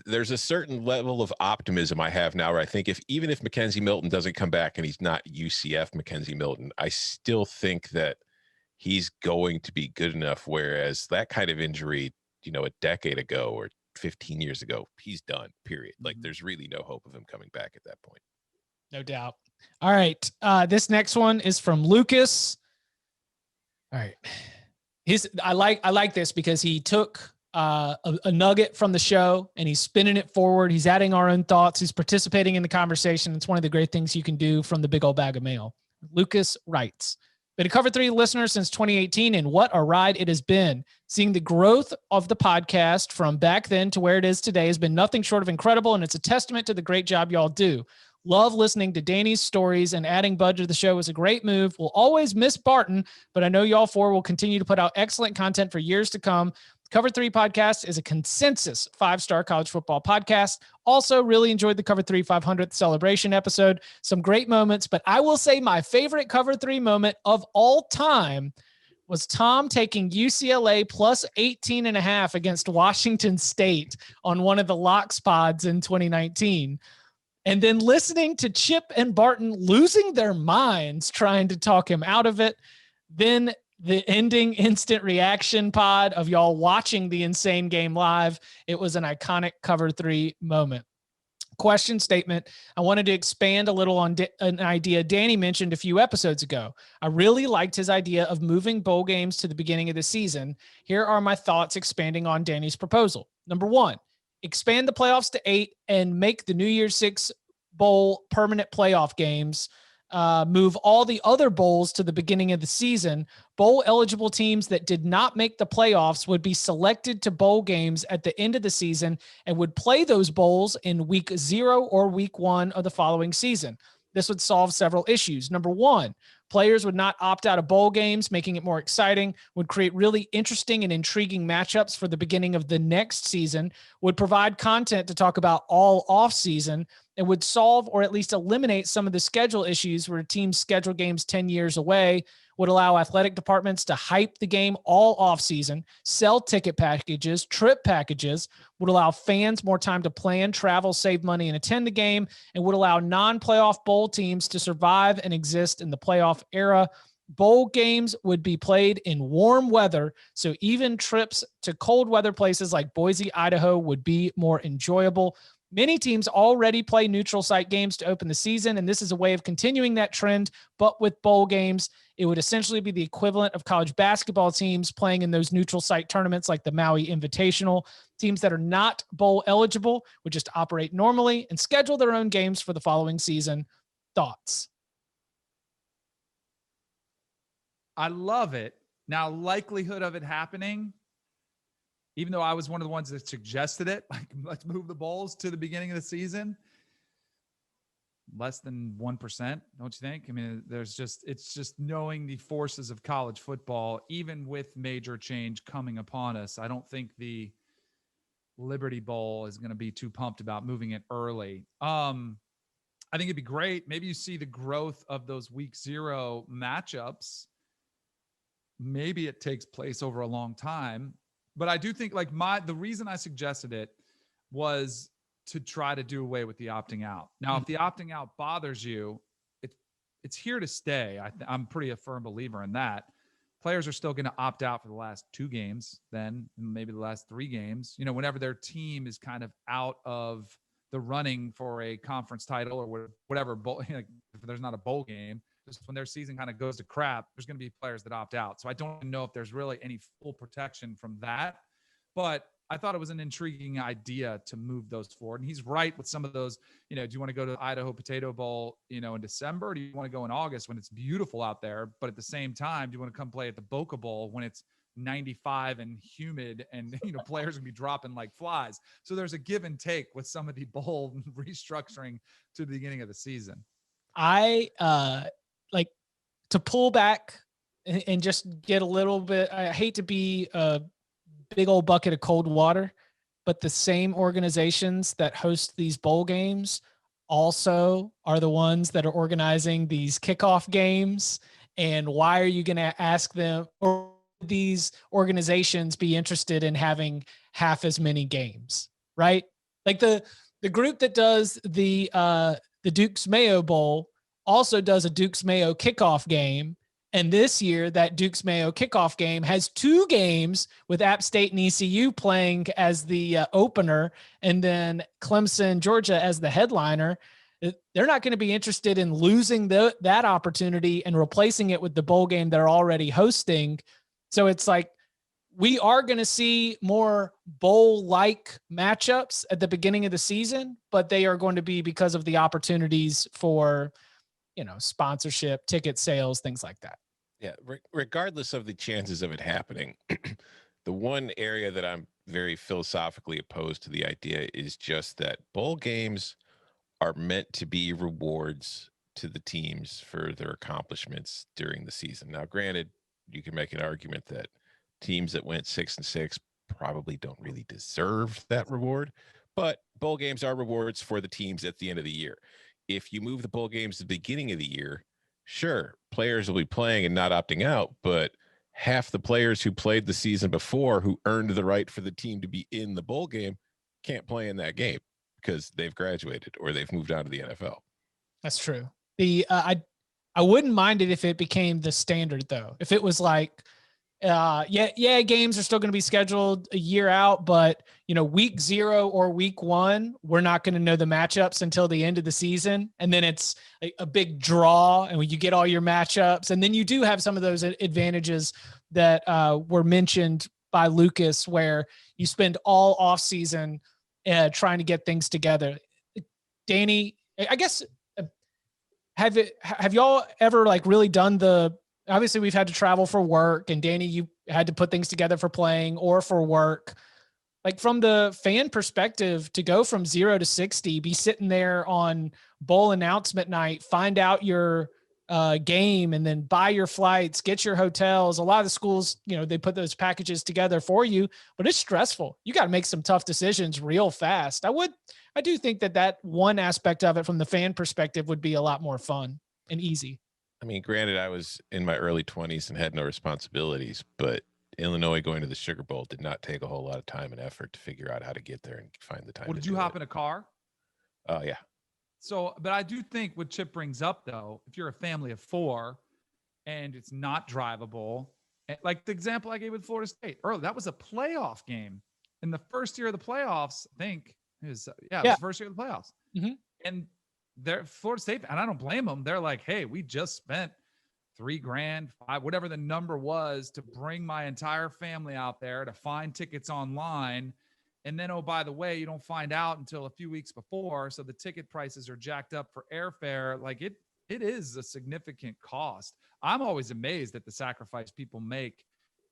there's a certain level of optimism I have now where I think, if even if Mackenzie Milton doesn't come back and he's not UCF Mackenzie Milton, I still think that he's going to be good enough. Whereas that kind of injury, a decade ago or 15 years ago, he's done, period. Like, there's really no hope of him coming back at that point. No doubt. All right. This next one is from Lucas. All right. I like this because he took a nugget from the show and he's spinning it forward. He's adding our own thoughts. He's participating in the conversation. It's one of the great things you can do from the big old bag of mail. Lucas writes, been a Cover 3 listener since 2018, and what a ride it has been. Seeing the growth of the podcast from back then to where it is today has been nothing short of incredible, and it's a testament to the great job y'all do. Love listening to Danny's stories, and adding Bud to the show was a great move. We'll always miss Barton, but I know y'all four will continue to put out excellent content for years to come. Cover 3 podcast is a consensus 5-star college football podcast. Also, really enjoyed the Cover 3 500th celebration episode. Some great moments, but I will say my favorite Cover 3 moment of all time was Tom taking UCLA plus 18.5 against Washington State on one of the Locks pods in 2019. And then listening to Chip and Barton losing their minds trying to talk him out of it. Then the ending instant reaction pod of y'all watching the insane game live. It was an iconic Cover 3 moment. Question statement. I wanted to expand a little on an idea Danny mentioned a few episodes ago. I really liked his idea of moving bowl games to the beginning of the season. Here are my thoughts expanding on Danny's proposal. Number 1, expand the playoffs to 8 and make the New Year's 6 bowl permanent playoff games. Move all the other bowls to the beginning of the season. Bowl eligible teams that did not make the playoffs would be selected to bowl games at the end of the season and would play those bowls in week 0 or week 1 of the following season. This would solve several issues. Number 1, players would not opt out of bowl games, making it more exciting, would create really interesting and intriguing matchups for the beginning of the next season, would provide content to talk about all off season, and would solve or at least eliminate some of the schedule issues where teams schedule games 10 years away, would allow athletic departments to hype the game all off season, sell ticket packages, trip packages, would allow fans more time to plan, travel, save money, and attend the game, and would allow non-playoff bowl teams to survive and exist in the playoff era. Bowl games would be played in warm weather, so even trips to cold weather places like Boise, Idaho would be more enjoyable. Many teams already play neutral site games to open the season, and this is a way of continuing that trend, but with bowl games. It would essentially be the equivalent of college basketball teams playing in those neutral site tournaments like the Maui Invitational. Teams that are not bowl eligible would just operate normally and schedule their own games for the following season. Thoughts? I love it. Now, likelihood of it happening, even though I was one of the ones that suggested it, like, let's move the bowls to the beginning of the season, less than 1%, don't you think? I mean, it's just knowing the forces of college football, even with major change coming upon us. I don't think the Liberty Bowl is going to be too pumped about moving it early. I think it'd be great. Maybe you see the growth of those week 0 matchups. Maybe it takes place over a long time. But I do think, like, the reason I suggested it was to try to do away with the opting out. Now, if the opting out bothers you, it's here to stay. I'm pretty a firm believer in that. Players are still going to opt out for the last 2 games, then maybe the last 3 games, whenever their team is kind of out of the running for a conference title or whatever bowl, if there's not a bowl game, just when their season kind of goes to crap, there's going to be players that opt out. So I don't know if there's really any full protection from that, but I thought it was an intriguing idea to move those forward. And he's right with some of those, do you want to go to the Idaho Potato Bowl, in December? Or do you want to go in August when it's beautiful out there? But at the same time, do you want to come play at the Boca Bowl when it's 95 and humid and, players will be dropping like flies? So there's a give and take with some of the bowl restructuring to the beginning of the season. I like to pull back and just get a little bit. I hate to be a big old bucket of cold water, but the same organizations that host these bowl games also are the ones that are organizing these kickoff games. And why are you going to ask them, or these organizations be interested in having half as many games, right? Like the group that does the Duke's Mayo Bowl also does a Duke's Mayo kickoff game. And this year, that Duke's Mayo kickoff game has 2 games with App State and ECU playing as the opener, and then Clemson, Georgia as the headliner. They're not going to be interested in losing that opportunity and replacing it with the bowl game they're already hosting. So it's like we are going to see more bowl-like matchups at the beginning of the season, but they are going to be because of the opportunities for sponsorship, ticket sales, things like that. Yeah. Regardless of the chances of it happening, the one area that I'm very philosophically opposed to the idea is just that bowl games are meant to be rewards to the teams for their accomplishments during the season. Now, granted, you can make an argument that teams that went 6-6 probably don't really deserve that reward, but bowl games are rewards for the teams at the end of the year. If you move the bowl games to the beginning of the year, sure, players will be playing and not opting out, but half the players who played the season before, who earned the right for the team to be in the bowl game, can't play in that game because they've graduated or they've moved on to the NFL. That's true. I wouldn't mind it if it became the standard, though. If it was like, games are still going to be scheduled a year out, but week 0 or week 1, we're not going to know the matchups until the end of the season. And then it's a big draw, and when you get all your matchups, and then you do have some of those advantages that were mentioned by Lucas, where you spend all off season trying to get things together. Danny, I guess, have y'all ever really done obviously we've had to travel for work, and Danny, you had to put things together for playing or for work. From the fan perspective, to go from 0 to 60, be sitting there on bowl announcement night, find out your game, and then buy your flights, get your hotels. A lot of the schools, they put those packages together for you, but it's stressful. You got to make some tough decisions real fast. I do think that one aspect of it from the fan perspective would be a lot more fun and easy. I mean, granted, I was in my early 20s and had no responsibilities, but Illinois going to the Sugar Bowl did not take a whole lot of time and effort to figure out how to get there and find the time. Well, did you hop in a car? Yeah. So, but I do think what Chip brings up, though, if you're a family of 4 and it's not drivable, like the example I gave with Florida State earlier, that was a playoff game in the first year of the playoffs. I think it was the first year of the playoffs. Mm-hmm. And they're Florida State, and I don't blame them. They're like, hey, we just spent $3,000, $5,000, whatever the number was, to bring my entire family out there to find tickets online. And then, oh, by the way, you don't find out until a few weeks before. So the ticket prices are jacked up for airfare. It is a significant cost. I'm always amazed at the sacrifice people make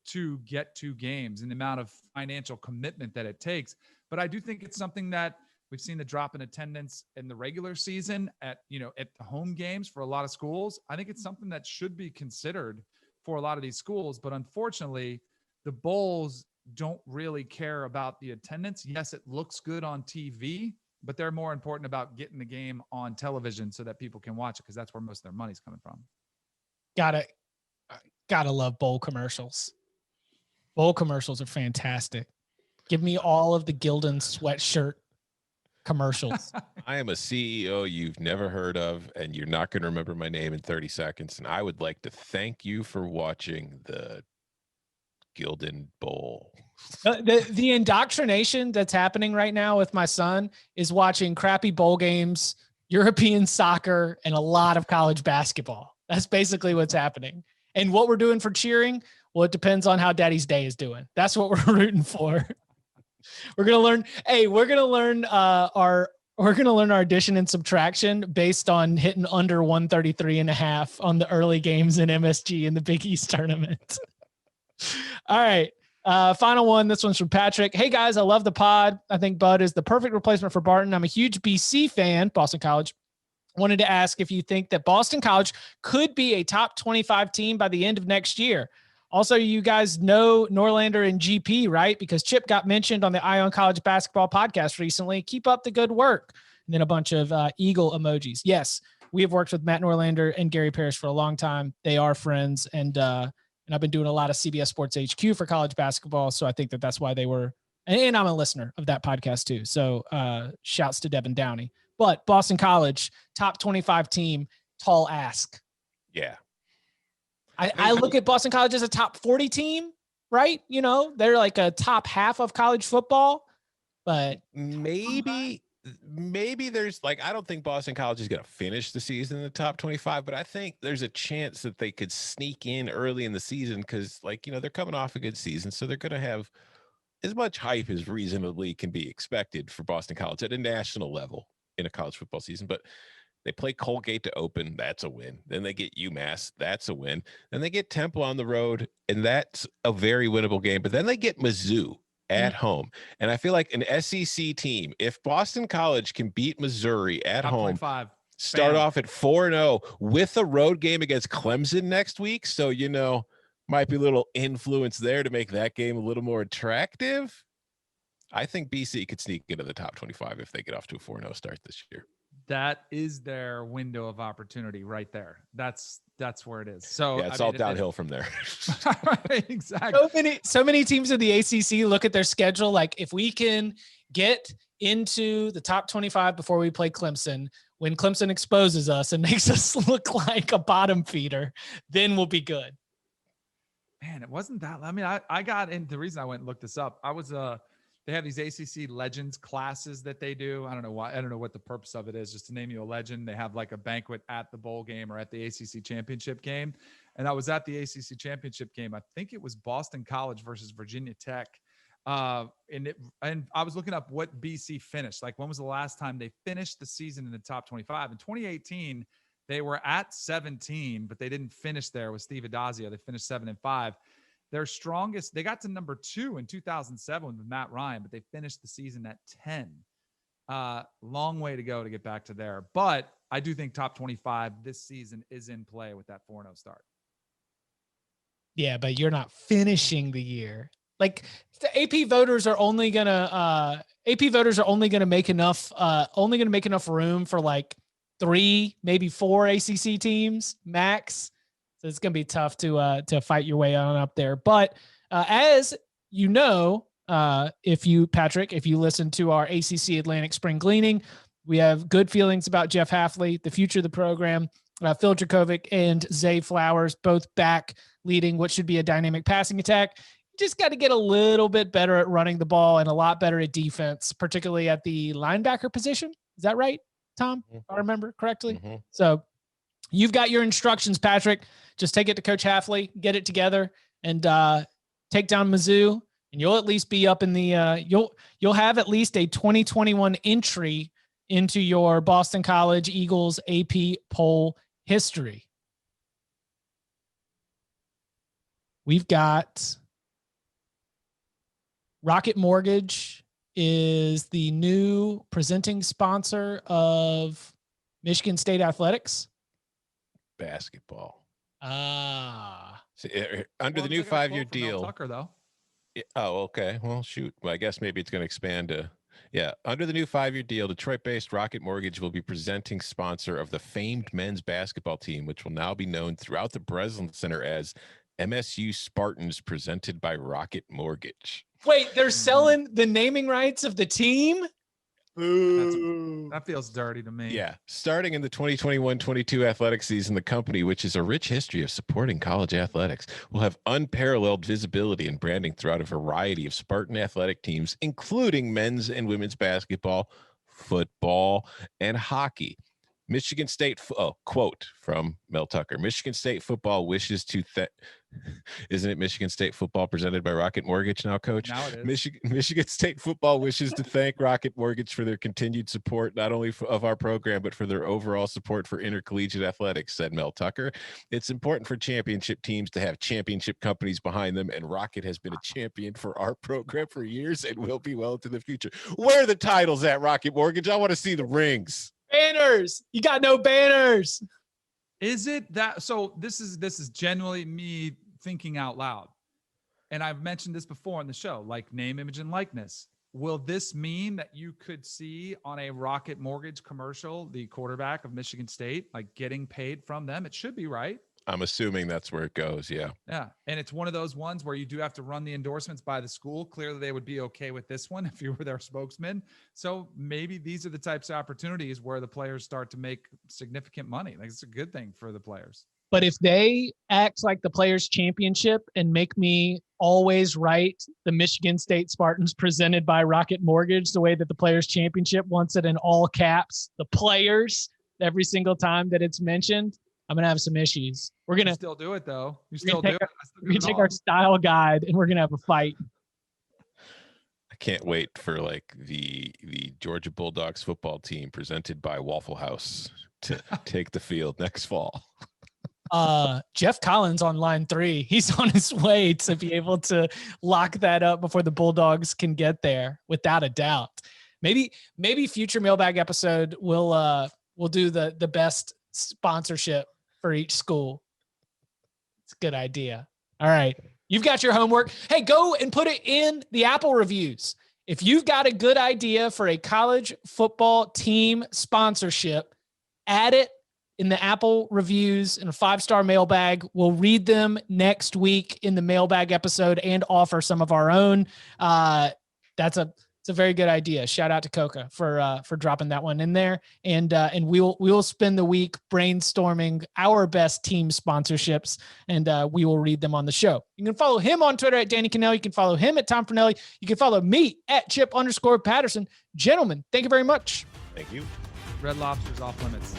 to get 2 games and the amount of financial commitment that it takes. But I do think it's something that we've seen the drop in attendance in the regular season at the home games for a lot of schools. I think it's something that should be considered for a lot of these schools. But unfortunately, the bowls don't really care about the attendance. Yes, it looks good on TV, but they're more important about getting the game on television so that people can watch it, because that's where most of their money's coming from. Gotta love bowl commercials. Bowl commercials are fantastic. Give me all of the Gildan sweatshirt commercials. I am a CEO you've never heard of, and you're not going to remember my name in 30 seconds. And I would like to thank you for watching the Gildan Bowl. The indoctrination that's happening right now with my son is watching crappy bowl games, European soccer, and a lot of college basketball. That's basically what's happening. And what we're doing for cheering, well, it depends on how Daddy's day is doing. That's what we're rooting for. We're going to learn. Hey, we're going to learn our addition and subtraction based on hitting under 133.5 on the early games in MSG in the Big East tournament. All right. Final one. This one's from Patrick. Hey guys, I love the pod. I think Bud is the perfect replacement for Barton. I'm a huge BC fan, Boston College. wanted to ask if you think that Boston College could be a top 25 team by the end of next year. Also, you guys know Norlander and GP, right? Because Chip got mentioned on the Ion College Basketball podcast recently. Keep up the good work. And then a bunch of eagle emojis. Yes, we have worked with Matt Norlander and Gary Parrish for a long time. They are friends. And I've been doing a lot of CBS Sports HQ for college basketball. So I think that that's why they were, and I'm a listener of that podcast too. So shouts to Devin Downey. But Boston College, top 25 team, tall ask. Yeah. I look at Boston College as a top 40 team, right? You know, they're like a top half of college football, but maybe there's like, I don't think Boston College is going to finish the season in the top 25, but I think there's a chance that they could sneak in early in the season because, like, you know, they're coming off a good season. So they're going to have as much hype as reasonably can be expected for Boston College at a national level in a college football season. But they play Colgate to open. That's a win. Then they get UMass. That's a win. Then they get Temple on the road, and that's a very winnable game. But then they get Mizzou at home. And I feel like an SEC team, if Boston College can beat Missouri at home, start off at 4-0 with a road game against Clemson next week. So, you know, might be a little influence there to make that game a little more attractive. I think BC could sneak into the top 25 if they get off to a 4-0 start this year. That is their window of opportunity right there. That's where it is. So yeah, it's all downhill from there. Exactly. So many teams in the ACC look at their schedule like, if we can get into the top 25 before we play Clemson, when Clemson exposes us and makes us look like a bottom feeder, then we'll be good. Man, it wasn't that. I mean, I got in. The reason I went and looked this up, I was they have these ACC Legends classes that they do. I don't know why. I don't know what the purpose of it is. Just to name you a legend. They have like a banquet at the bowl game or at the ACC championship game. And I was at the ACC championship game. I think it was Boston College versus Virginia Tech. And I was looking up what BC finished. Like, when was the last time they finished the season in the top 25? In 2018, they were at 17, but they didn't finish there with Steve Adazio. They finished 7-5. Their strongest, they got to number 2 in 2007 with Matt Ryan, but they finished the season at 10. Long way to go to get back to there. But I do think top 25 this season is in play with that 4-0 start. Yeah, but you're not finishing the year. Like, the AP voters are only gonna make enough room for like 3, maybe 4 ACC teams max. So it's going to be tough to fight your way on up there. But as you know, if you listen to our ACC Atlantic Spring Gleaning, we have good feelings about Jeff Hafley, the future of the program. Phil Dracovic and Zay Flowers both back leading what should be a dynamic passing attack. You just got to get a little bit better at running the ball and a lot better at defense, particularly at the linebacker position. Is that right, Tom? If I remember correctly. Mm-hmm. So you've got your instructions, Patrick. Just take it to Coach Hafley, get it together, and take down Mizzou, and you'll at least be up in the you'll have at least a 2021 entry into your Boston College Eagles AP poll history. We've got Rocket Mortgage is the new presenting sponsor of Michigan State Athletics. Basketball. So, under the new 5-year deal. Mel Tucker, though. Oh, okay. Well, shoot. Well, I guess maybe it's going to expand to. Yeah. Under the new 5-year deal, Detroit-based Rocket Mortgage will be presenting sponsor of the famed men's basketball team, which will now be known throughout the Breslin Center as MSU Spartans, presented by Rocket Mortgage. Wait, they're selling the naming rights of the team? That feels dirty to me. Yeah. Starting in the 2021-22 athletic season, the company, which is a rich history of supporting college athletics, will have unparalleled visibility and branding throughout a variety of Spartan athletic teams, including men's and women's basketball, football, and hockey. Michigan State, quote from Mel Tucker, Michigan State football wishes to isn't it Michigan State football presented by Rocket Mortgage now, Coach? Now it is. Michigan State football wishes to thank Rocket Mortgage for their continued support, not only of our program, but for their overall support for intercollegiate athletics, said Mel Tucker. It's important for championship teams to have championship companies behind them, and Rocket has been a champion for our program for years and will be well into the future. Where are the titles at, Rocket Mortgage? I want to see the rings. Banners. You got no banners. Is it that? So this is genuinely me thinking out loud. And I've mentioned this before on the show, like name, image, and likeness. Will this mean that you could see on a Rocket Mortgage commercial, the quarterback of Michigan State, like getting paid from them? It should be, right? I'm assuming that's where it goes. Yeah. Yeah. And it's one of those ones where you do have to run the endorsements by the school. Clearly they would be okay with this one if you were their spokesman. So maybe these are the types of opportunities where the players start to make significant money. Like it's a good thing for the players. But if they act like the Players Championship and make me always write the Michigan State Spartans presented by Rocket Mortgage the way that the Players Championship wants it in all caps, the players, every single time that it's mentioned, I'm going to have some issues. We're going to still do it, though. You we're still gonna do take it. We're going to take our style guide and we're going to have a fight. I can't wait for like the Georgia Bulldogs football team presented by Waffle House to take the field next fall. Jeff Collins on line 3. He's on his way to be able to lock that up before the Bulldogs can get there, without a doubt. Maybe future mailbag episode we'll do the best sponsorship for each school. It's a good idea. All right. You've got your homework. Hey, go and put it in the Apple reviews. If you've got a good idea for a college football team sponsorship, add it in the Apple reviews in a 5-star mailbag. We'll read them next week in the mailbag episode and offer some of our own. It's a very good idea. Shout out to Coca for dropping that one in there. And we will spend the week brainstorming our best team sponsorships, and we will read them on the show. You can follow him on Twitter at Danny Cannell. You can follow him at Tom Fornelli. You can follow me at Chip_Patterson. Gentlemen, thank you very much. Thank you. Red Lobster's off limits.